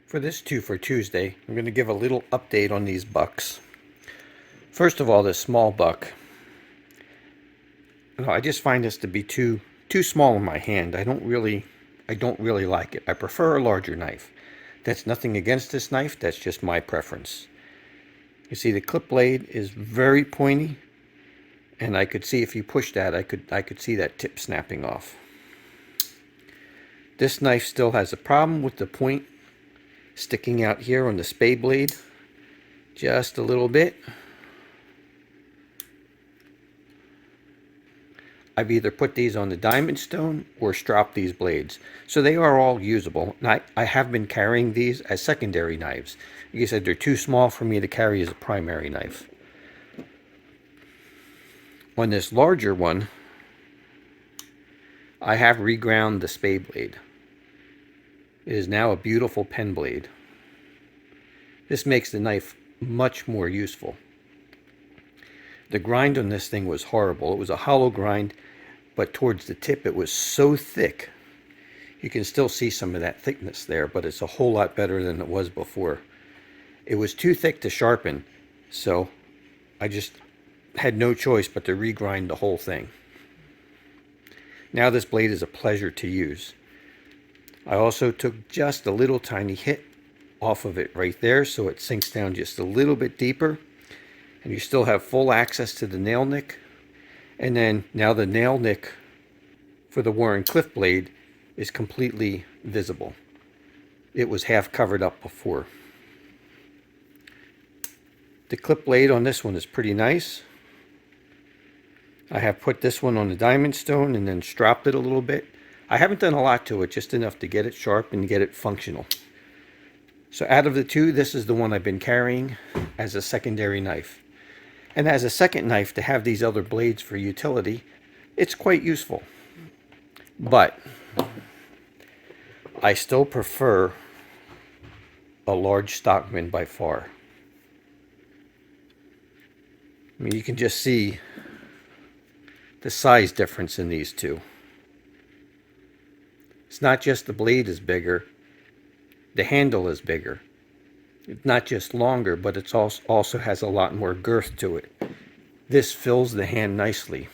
For this 2 for Tuesday, I'm going to give a little update on these bucks. First of all, this small buck. I just find this to be too small in my hand. I don't really like it. I prefer a larger knife. That's nothing against this knife, that's just my preference. You see the clip blade is very pointy, and I could see if you push that, I could see that tip snapping off. This knife still has a problem with the point sticking out here on the spade blade just a little bit. I've either put these on the diamond stone or stropped these blades. So they are all usable. And I have been carrying these as secondary knives. Like I said, they're too small for me to carry as a primary knife. On this larger one, I have reground the spade blade. It is now a beautiful pen blade. This makes the knife much more useful. The grind on this thing was horrible. It was a hollow grind, but towards the tip it was so thick. You can still see some of that thickness there, but it's a whole lot better than it was before. It was too thick to sharpen, so I just had no choice but to regrind the whole thing. Now this blade is a pleasure to use. I also took just a little tiny hit off of it right there, so it sinks down just a little bit deeper, and you still have full access to the nail nick. And then now the nail nick for the Warren Cliff blade is completely visible. It was half covered up before. The clip blade on this one is pretty nice. I have put this one on the diamond stone and then stropped it a little bit. I haven't done a lot to it, just enough to get it sharp and get it functional. So out of the two, this is the one I've been carrying as a secondary knife. And as a second knife, to have these other blades for utility, it's quite useful. But I still prefer a large Stockman by far. I mean, you can just see the size difference in these two. It's not just the blade is bigger, the handle is bigger. It's not just longer, but it also has a lot more girth to it. This fills the hand nicely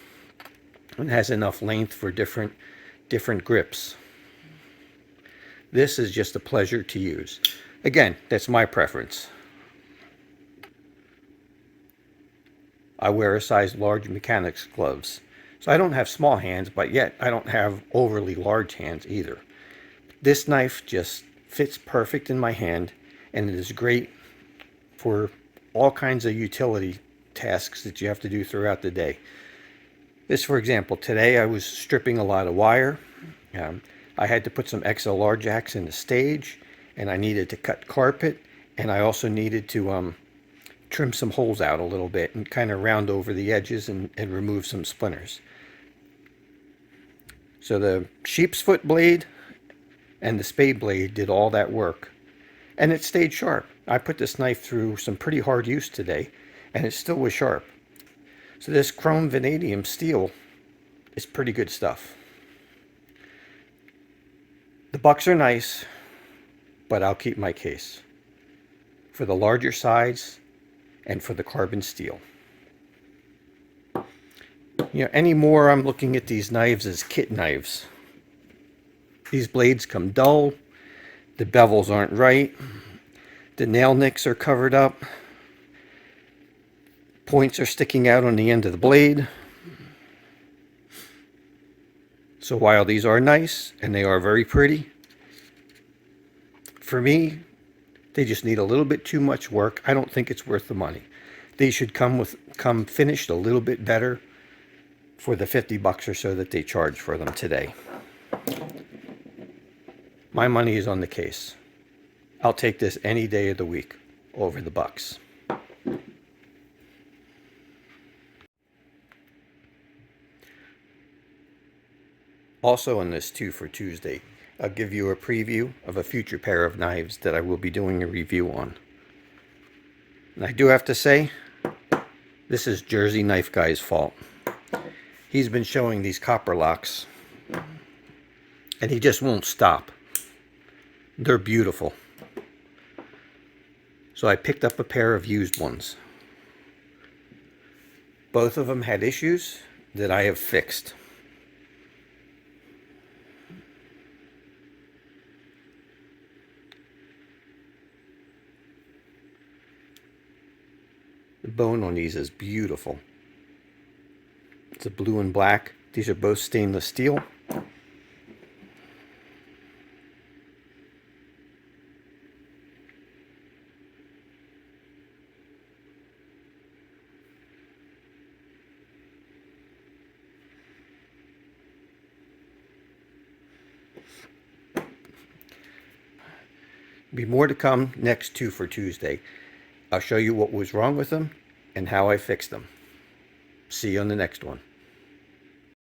and has enough length for different grips. This is just a pleasure to use. Again, that's my preference. I wear a size large mechanics gloves. So I don't have small hands, but yet I don't have overly large hands either. This knife just fits perfect in my hand, and it is great for all kinds of utility tasks that you have to do throughout the day. This, for example, today I was stripping a lot of wire. I had to put some XLR jacks in the stage, and I needed to cut carpet, and I also needed to trim some holes out a little bit and kind of round over the edges and remove some splinters. So the sheep's foot blade and the spade blade did all that work, and it stayed sharp. I put this knife through some pretty hard use today, and it still was sharp. So this chrome vanadium steel is pretty good stuff. The bucks are nice, but I'll keep my case for the larger size and for the carbon steel. Anymore I'm looking at these knives as kit knives. These blades come dull, the bevels aren't right, the nail nicks are covered up, points are sticking out on the end of the blade. So while these are nice and they are very pretty, for me, they just need a little bit too much work. I don't think it's worth the money. They should come finished a little bit better for the 50 bucks or so that they charge for them today. My money is on the case. I'll take this any day of the week over the bucks. Also on this 2 for Tuesday, I'll give you a preview of a future pair of knives that I will be doing a review on. And I do have to say, this is Jersey Knife Guy's fault. He's been showing these copper locks, and he just won't stop. They're beautiful. So I picked up a pair of used ones. Both of them had issues that I have fixed. The bone on these is beautiful. It's a blue and black. These are both stainless steel. Be more to come next 2 for Tuesday. I'll show you what was wrong with them and how I fixed them. See you on the next one.